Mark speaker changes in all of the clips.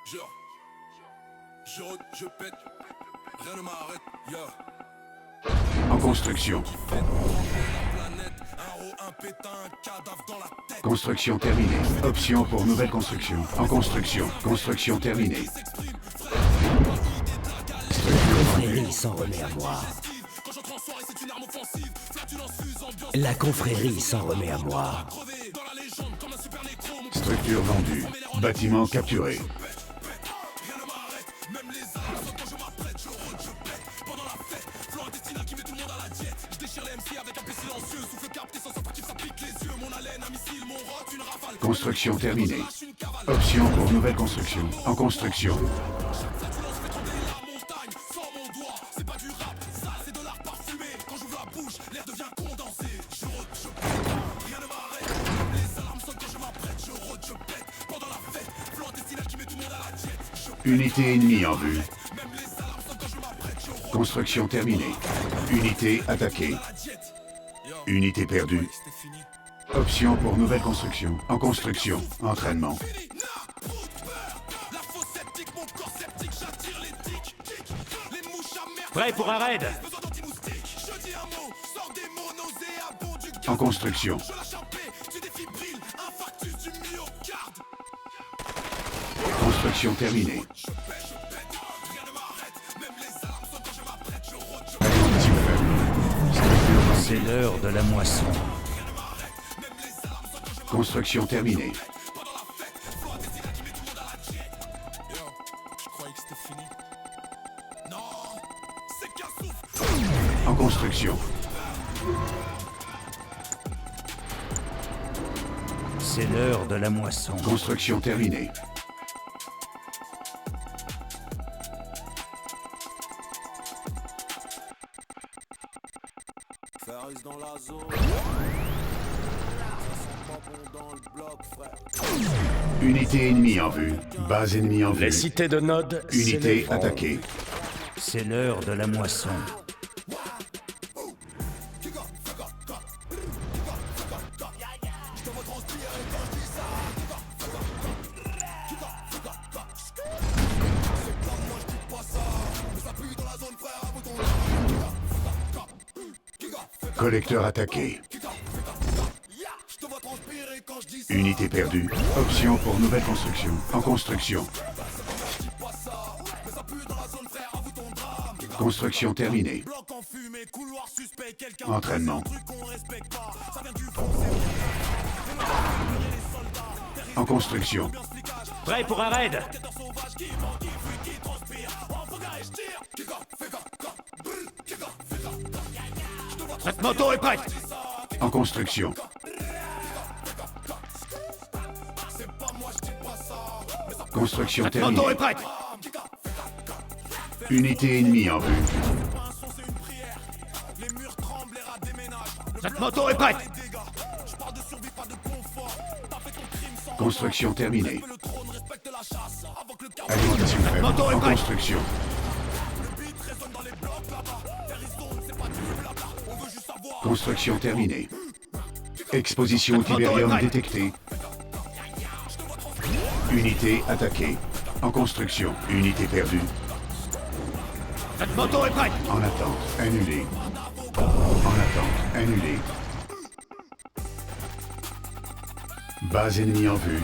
Speaker 1: Je pète, rien ne m'arrête,
Speaker 2: En construction. Construction terminée. Option pour nouvelle construction. En construction. Construction terminée.
Speaker 3: Confrérie s'en remet à moi. La confrérie s'en remet à moi.
Speaker 2: Structure vendue. Bâtiment capturé. Construction terminée. Option pour nouvelle construction. En construction. Unité ennemie en vue. Construction terminée. Unité attaquée. Unité perdue. Option pour nouvelle construction. En construction. Entraînement.
Speaker 3: Prêt pour un raid.
Speaker 2: En construction. Construction terminée.
Speaker 3: C'est l'heure de la moisson.
Speaker 2: Construction terminée. En construction.
Speaker 3: C'est l'heure de la moisson.
Speaker 2: Construction terminée.
Speaker 1: dans la zone. Dans le bloc, frère.
Speaker 2: Unité ennemie en vue. Base ennemie en vue.
Speaker 4: Les cités de Nod.
Speaker 2: Unité attaquée.
Speaker 3: C'est l'heure de la moisson.
Speaker 2: Collecteur attaqué. Unité perdue. Option pour nouvelle construction. En construction. Construction terminée. Entraînement. En construction.
Speaker 3: Prêt pour un raid. Notre moto est prête.
Speaker 2: En construction. Construction
Speaker 3: Notre
Speaker 2: terminée.
Speaker 3: moto est prête.
Speaker 2: Unité ennemie en vue.
Speaker 3: Notre moto est prête.
Speaker 2: Construction terminée. Alimentation faible.
Speaker 3: Moto est
Speaker 2: En
Speaker 3: prête.
Speaker 2: construction. Construction terminée. Exposition au Tiberium détectée. Unité attaquée. En construction. Unité perdue.
Speaker 3: Notre moto est prête.
Speaker 2: En attente. Annulé. En attente. Annulé. Base ennemie en vue.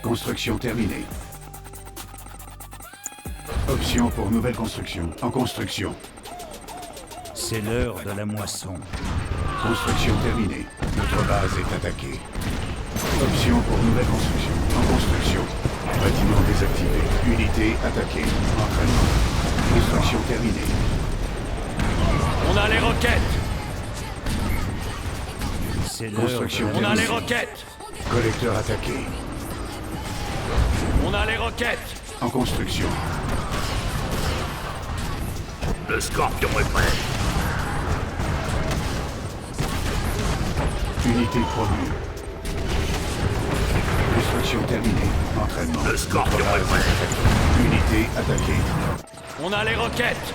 Speaker 2: Construction terminée. Option pour nouvelle construction. En construction.
Speaker 3: C'est l'heure de la moisson.
Speaker 2: Construction terminée. Notre base est attaquée. Option pour nouvelle construction. En construction. Bâtiment désactivé. Unité attaquée. Entraînement. Construction terminée.
Speaker 3: On a les roquettes. C'est l'heure.
Speaker 2: Construction
Speaker 3: On a les
Speaker 2: terminée.
Speaker 3: roquettes.
Speaker 2: Collecteur attaqué.
Speaker 3: On a les roquettes.
Speaker 2: En construction.
Speaker 3: Le scorpion est prêt.
Speaker 2: Unité promue. Construction terminée. Entraînement.
Speaker 3: Le scorpion
Speaker 2: Notre base
Speaker 3: est prêt.
Speaker 2: attaquée. Unité attaquée.
Speaker 3: On a les roquettes.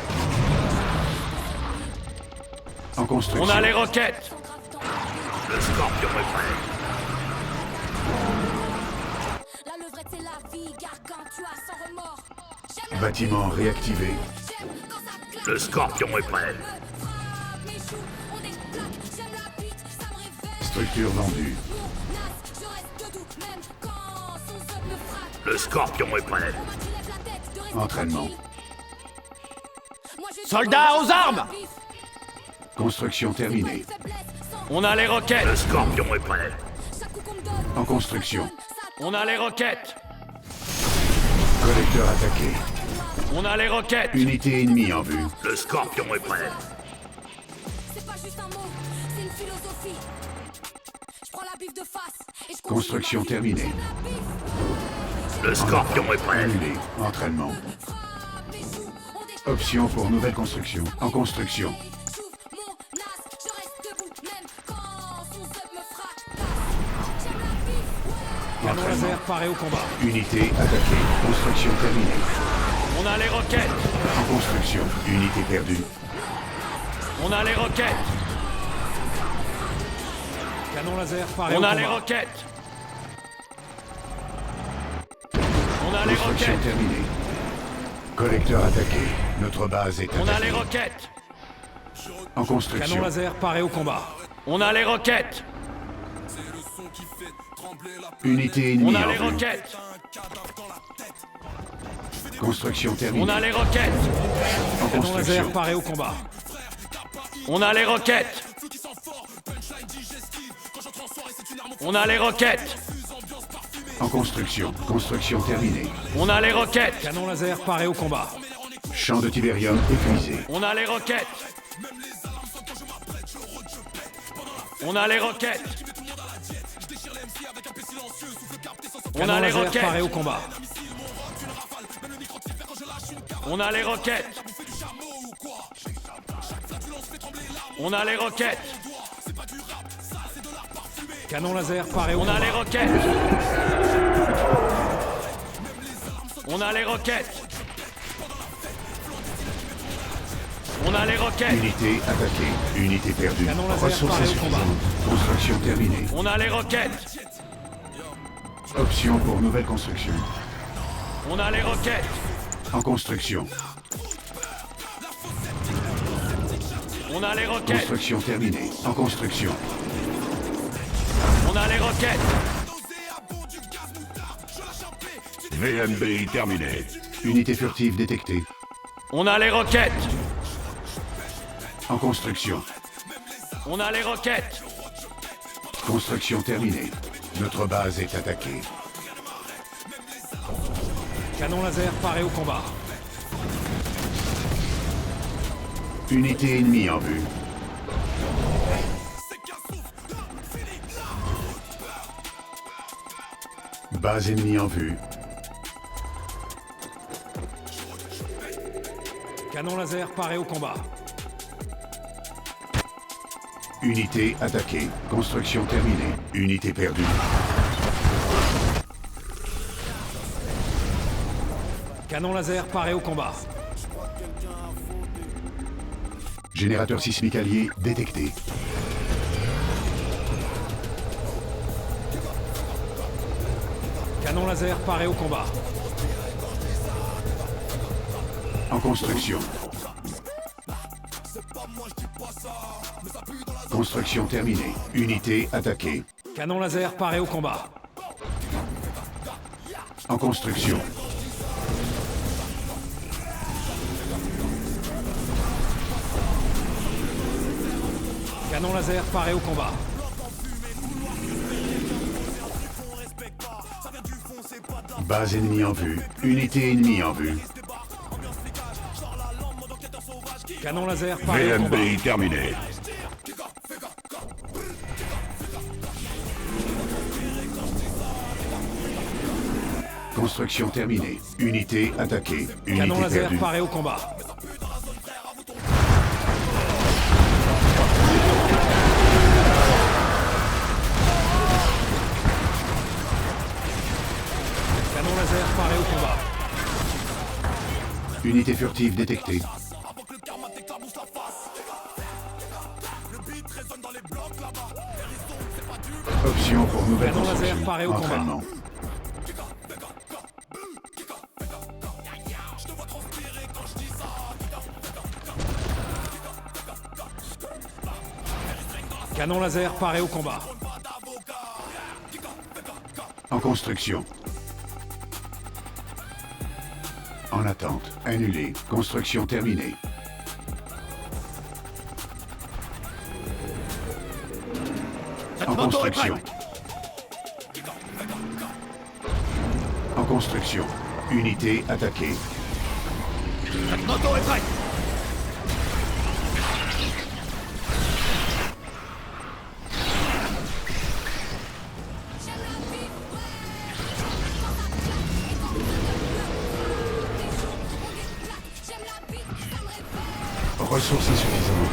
Speaker 2: En construction.
Speaker 3: On a les roquettes. Le scorpion est prêt.
Speaker 2: Bâtiment réactivé.
Speaker 4: Le scorpion est prêt.
Speaker 2: Structure vendue.
Speaker 4: Le scorpion est prêt.
Speaker 2: Entraînement.
Speaker 5: Soldats aux armes!
Speaker 2: Construction terminée.
Speaker 5: On a les roquettes!
Speaker 4: Le scorpion est prêt.
Speaker 2: En construction.
Speaker 5: On a les roquettes!
Speaker 2: Collecteur attaqué.
Speaker 5: On a les roquettes!
Speaker 2: Unité ennemie en vue.
Speaker 4: Le scorpion est prêt.
Speaker 6: C'est pas juste un mot, c'est une philosophie. Je prends la bif de face et je
Speaker 2: Construction terminée.
Speaker 4: Le scorpion est prêt.
Speaker 2: Annulé. Entraînement. Option pour nouvelle construction. En construction.
Speaker 5: Canon
Speaker 2: Entraînement.
Speaker 5: laser paré au combat.
Speaker 2: Unité attaquée. Construction terminée.
Speaker 5: On a les roquettes!
Speaker 2: En construction. Unité perdue.
Speaker 5: On a les roquettes!
Speaker 7: Canon laser paré au
Speaker 5: On a
Speaker 7: combat.
Speaker 5: les roquettes! On a les
Speaker 2: Construction
Speaker 5: roquettes!
Speaker 2: terminée. Collecteur attaqué. Notre base est
Speaker 5: On a les
Speaker 2: attaquée.
Speaker 5: roquettes!
Speaker 2: En
Speaker 7: Canon
Speaker 2: construction.
Speaker 7: laser paré au combat.
Speaker 5: On a les roquettes!
Speaker 1: C'est le son qui fait trembler la
Speaker 2: Unité
Speaker 5: On
Speaker 2: ennemie
Speaker 5: a
Speaker 2: en
Speaker 5: les
Speaker 2: vue.
Speaker 5: roquettes!
Speaker 2: Construction
Speaker 5: On
Speaker 2: terminée.
Speaker 5: a les roquettes!
Speaker 2: En
Speaker 7: Canon laser
Speaker 2: construction.
Speaker 7: paré au combat.
Speaker 5: On a les roquettes! On a les roquettes!
Speaker 2: En construction. Construction terminée.
Speaker 5: On a les roquettes!
Speaker 7: Canon laser paré au combat.
Speaker 2: Champ de Tiberium épuisé.
Speaker 5: On a les roquettes! On a les roquettes! On
Speaker 7: Canon
Speaker 5: a les
Speaker 7: laser paré au
Speaker 5: roquettes!
Speaker 7: combat.
Speaker 5: On a les roquettes! On a les roquettes!
Speaker 7: Canon laser paré au
Speaker 5: On a les
Speaker 7: combat.
Speaker 5: roquettes! On a les roquettes! On a les roquettes!
Speaker 2: Unité attaquée. Unité perdue.
Speaker 7: Canon laser
Speaker 2: Ressources
Speaker 7: paré au combat.
Speaker 2: insuffisantes. Construction terminée.
Speaker 5: On a les roquettes!
Speaker 2: Option pour nouvelle construction.
Speaker 5: On a les roquettes!
Speaker 2: En construction.
Speaker 5: On a les roquettes!
Speaker 2: Construction terminée. En construction.
Speaker 5: On a les roquettes!
Speaker 4: VNB terminé.
Speaker 2: Unité furtive détectée.
Speaker 5: On a les roquettes!
Speaker 2: En construction.
Speaker 5: On a les roquettes!
Speaker 2: Construction terminée. Notre base est attaquée.
Speaker 7: Canon laser paré au combat.
Speaker 2: Unité ennemie en vue. Base ennemie en vue.
Speaker 7: Canon laser paré au combat.
Speaker 2: Unité attaquée. Construction terminée. Unité perdue.
Speaker 7: Canon laser paré au combat.
Speaker 2: Générateur sismique allié détecté.
Speaker 7: Canon laser paré au combat.
Speaker 2: En construction. Construction terminée. Unité attaquée.
Speaker 7: Canon laser paré au combat.
Speaker 2: En construction.
Speaker 7: Canon laser paré au combat.
Speaker 2: Base ennemie en vue. Unité ennemie en vue.
Speaker 7: Canon laser paré au combat.
Speaker 4: VNB terminé.
Speaker 2: Construction terminée. Unité attaquée.
Speaker 7: Canon
Speaker 2: Unité
Speaker 7: laser
Speaker 2: perdue.
Speaker 7: paré au combat. Canon laser paré au combat.
Speaker 2: Unité furtive détectée. Option pour nouvelle
Speaker 7: Canon laser
Speaker 2: construction.
Speaker 7: paré au combat.
Speaker 2: Entraînement.
Speaker 7: Canon laser paré au combat.
Speaker 2: En construction. En attente. Annulé. Construction terminée. En construction. En construction. Unité attaquée.
Speaker 4: Notre moto est prête.
Speaker 2: Ressources insuffisantes.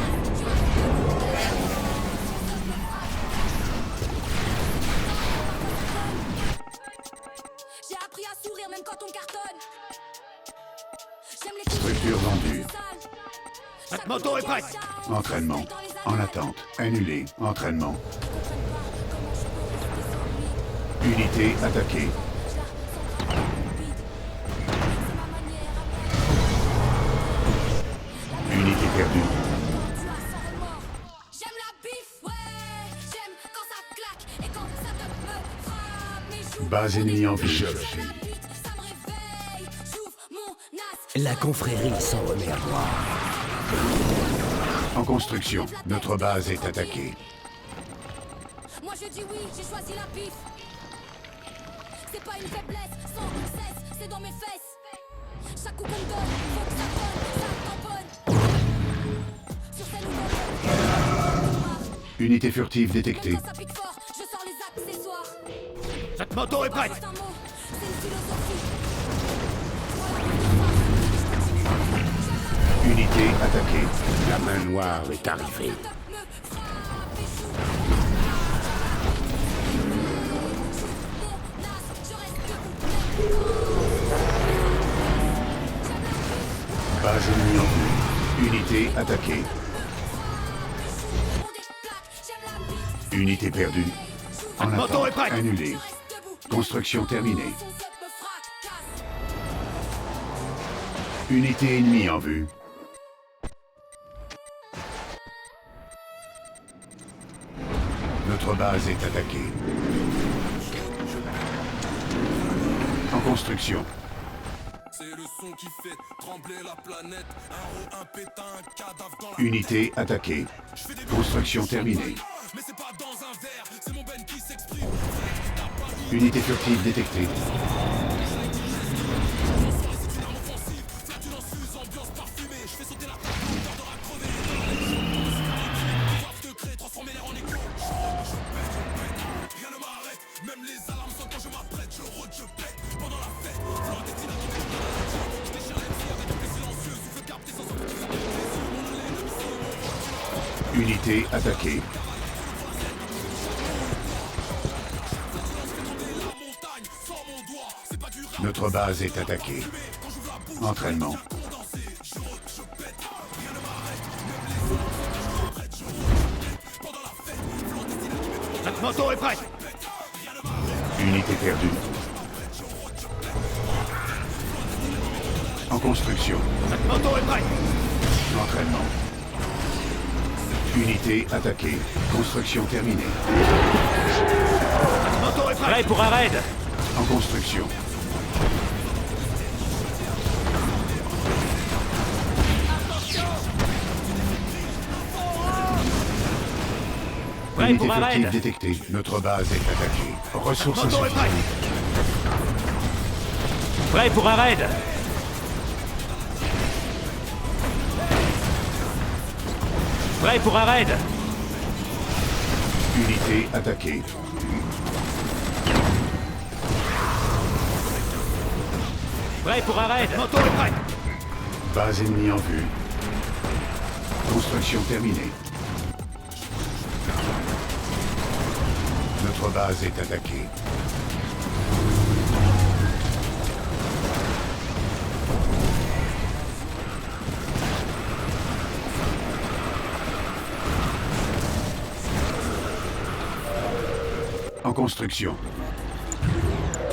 Speaker 6: J'ai appris à sourire même quand on cartonne. J'aime les
Speaker 2: Structure vendue.
Speaker 4: Notre moto est prête.
Speaker 2: Entraînement. En attente. Annulé. Entraînement. Unité attaquée. Unité perdue.
Speaker 6: J'aime la bif, ouais. J'aime quand ça claque et quand ça te me frappe. Mes joues,
Speaker 2: Base ennemie en vue.
Speaker 6: ça me réveille. J'ouvre mon as.
Speaker 3: La confrérie s'en remet à moi.
Speaker 2: En construction. Notre base est attaquée.
Speaker 6: Moi je dis oui, j'ai choisi la bif. C'est pas une faiblesse, sans cesse, c'est dans mes fesses. Chaque coup qu'on me donne, faut que ça donne, ça tamponne. Sur scène ou
Speaker 2: Unité furtive détectée.
Speaker 6: quand ça pique fort, je sors les accessoires.
Speaker 4: Notre moto est
Speaker 6: Pas
Speaker 4: prête.
Speaker 6: juste un mot, c'est une philosophie.
Speaker 2: Unité attaquée.
Speaker 4: La main noire est arrivée.
Speaker 2: Base ennemie en vue. Unité attaquée. Unité perdue. En
Speaker 4: Notre moto est
Speaker 2: attente.
Speaker 4: prête.
Speaker 2: Annulé. Construction terminée. Unité ennemie en vue. Notre base est attaquée. En construction.
Speaker 1: C'est le son qui fait trembler la planète. Un haut, un pétain, un cadavre dans la
Speaker 2: Unité attaquée. Construction terminée.
Speaker 1: Mais c'est pas dans un verre, c'est mon Ben qui s'exprime.
Speaker 2: Unité furtive détectée.
Speaker 1: Rien ne m'arrête, même les alarmes sont quand je m'apprête. Je rôde, je pète pendant la fête.
Speaker 2: Unité attaquée. Notre base est attaquée. Entraînement.
Speaker 4: Notre moto est prête.
Speaker 2: Unité perdue. En construction.
Speaker 4: Notre moto est prête.
Speaker 2: Entraînement. Unité attaquée. Construction terminée.
Speaker 4: Notre moto est prête.
Speaker 5: Prêt pour un raid.
Speaker 2: En construction.
Speaker 5: Prêt
Speaker 2: Unité
Speaker 5: pour un
Speaker 2: furtive
Speaker 5: raid.
Speaker 2: détectée. Notre base est attaquée. Ressources
Speaker 4: Notre moto est
Speaker 2: insuffisantes.
Speaker 4: prête.
Speaker 5: Prêt pour un raid. Prêt pour un raid.
Speaker 2: Unité attaquée.
Speaker 5: Prêt pour un raid.
Speaker 4: Moto est prête.
Speaker 2: Base ennemie en vue. Construction terminée. Notre base est attaquée. En construction.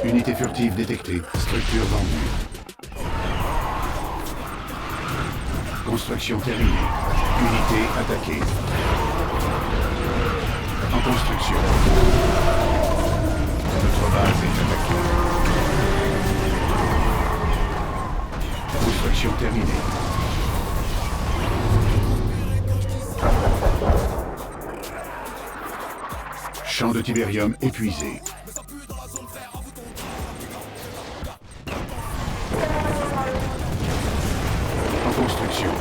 Speaker 2: Unité furtive détectée. Structure vendue. Construction terminée. Unité attaquée. En construction. Notre base est attaquée. Construction terminée. Champ de Tiberium épuisé. En construction.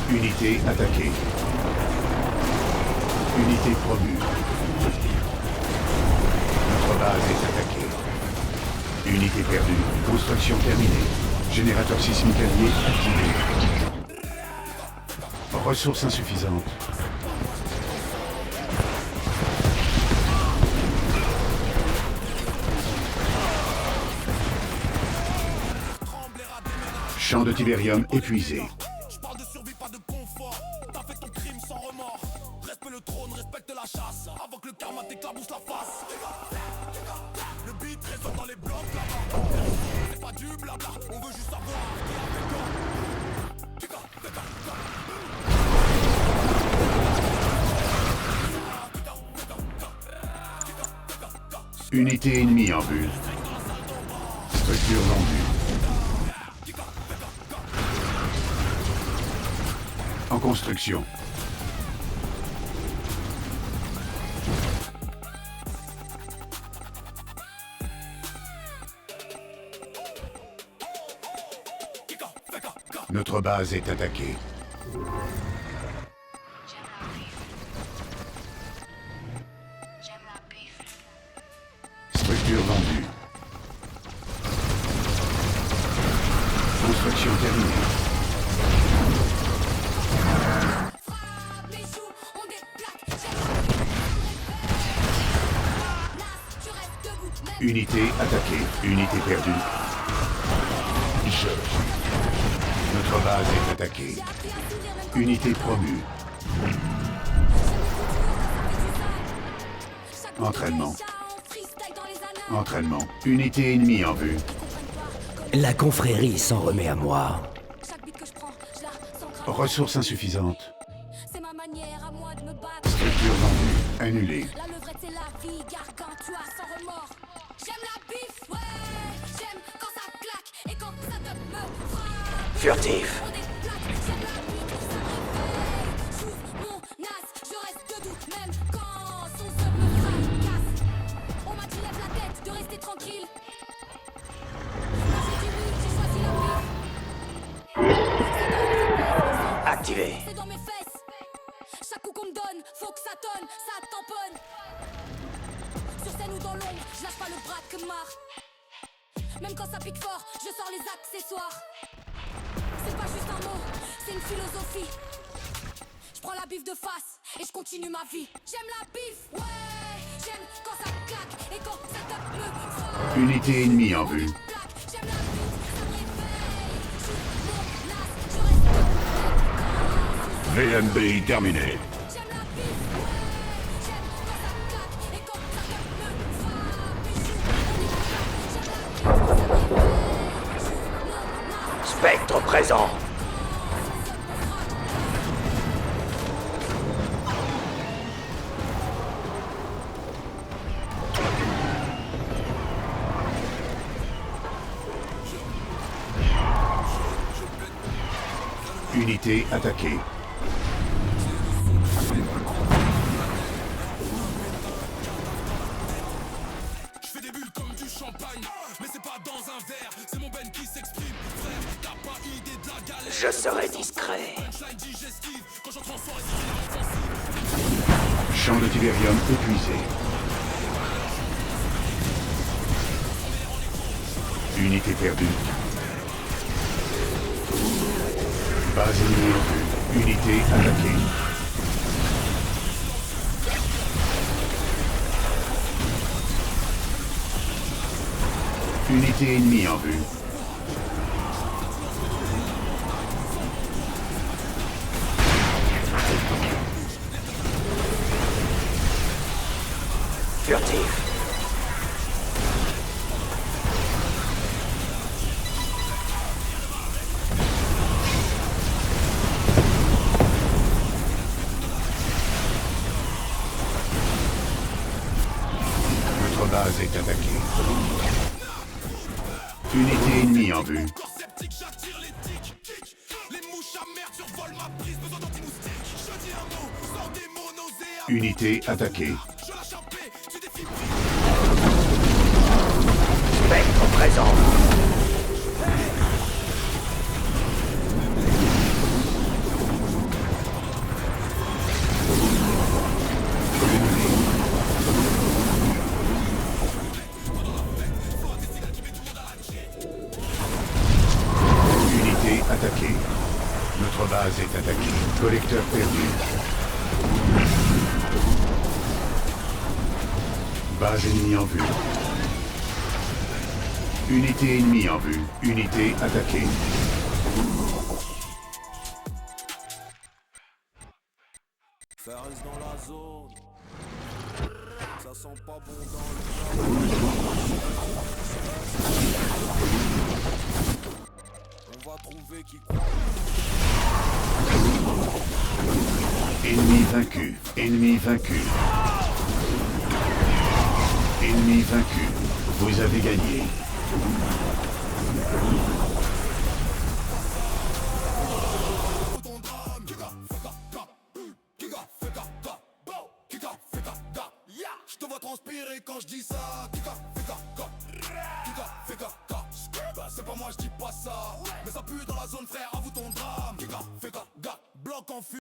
Speaker 2: Unité attaquée. Unité promue. Notre base est attaquée. Unité perdue. Construction terminée. Générateur sismique allié activé. Ressources insuffisantes. Champ de Tiberium épuisé.
Speaker 1: Je parle de survie, pas de confort. T'as fait ton crime sans remords. Respecte le trône, respecte la chasse. Avant que le karma t'éclabousse la face. Le beat résonne dans les blocs là-bas. C'est pas du blabla, on veut juste savoir qui a fait quoi.
Speaker 2: Unité ennemie en vue. Structure vendue. En construction. Notre base est attaquée. Structure vendue. Construction terminée. Unité attaquée. Unité perdue. Notre base est attaquée. Unité promue. Entraînement. Entraînement. Unité ennemie en vue.
Speaker 3: La confrérie s'en remet à moi.
Speaker 2: Ressources insuffisantes.
Speaker 6: C'est ma manière à moi de me battre.
Speaker 2: Structure vendue. Annulée.
Speaker 6: La levrette c'est la vie, gargant, tu as sans remords. J'aime la bif, ouais. J'aime quand ça claque et quand ça te me frappe.
Speaker 3: Furtif.
Speaker 6: On déplaque, j'aime la nuit quand ça réveille. J'ouvre mon as, je reste debout même quand son se me fracasse. On m'a dit lève la tête de rester tranquille. Moi j'ai dit oui, j'ai choisi la bif.
Speaker 3: Activé.
Speaker 6: C'est dans mes fesses. Chaque coup qu'on me donne, faut que ça tonne, ça tamponne. Sur scène ou dans l'ombre, je lâche pas le bras que marre. Même quand ça pique fort, je sors les accessoires. C'est pas juste un mot, c'est une philosophie. Je prends la bif de face et je continue ma vie. J'aime la bif, ouais. J'aime quand ça claque et quand ça tape me frappe.
Speaker 2: Unité ennemie en vue.
Speaker 6: J'aime la bif, ça me réveille. J'ouvre mon as, je reste debout.
Speaker 4: VMB terminé.
Speaker 6: J'aime la bif, ouais. J'aime quand ça claque et quand ça tape me frappe. Et j'ouvre mon as, j'aime la bif, ça me réveille. J'ouvre mon as.
Speaker 3: Spectre présent.
Speaker 2: Unité attaquée.
Speaker 1: Je fais des bulles comme du champagne, mais c'est pas dans un verre, c'est mon Ben qui s'exprime. Frère, t'as pas idée de la galère.
Speaker 3: Je serai discret.
Speaker 1: Punchline digestive, quand j'entre en soirée, c'est offensive.
Speaker 2: Champ de Tiberium épuisé. Unité perdue. Base ennemie en vue. Unité attaquée. Unité ennemie en vue.
Speaker 3: Furtif.
Speaker 2: Notre base est attaquée. Unité ennemie en vue.
Speaker 1: Corps sceptique, j'attire les tics. Les mouches à merde survolent ma prise, besoin d'anti-moustiques. Je dis un mot, sors des mots nauséabonds.
Speaker 2: Unité attaquée.
Speaker 1: Je lâche un P, tu défies.
Speaker 3: Spectre présent.
Speaker 2: Unité attaquée. Notre base est attaquée. Collecteur perdu. Base ennemie en vue. Unité ennemie en vue. Unité attaquée.
Speaker 1: Ça reste dans la zone. Ça sent pas bon dans le On va trouver qui croit.
Speaker 2: Ennemi vaincu. Ennemi vaincu. Ennemi vaincu. Vous avez gagné.
Speaker 1: Je te vois transpirer quand je dis ça. C'est pas moi, je dis pas ça. Mais ça pue dans la zone, frère, avoue ton drame. Bloc en fumée.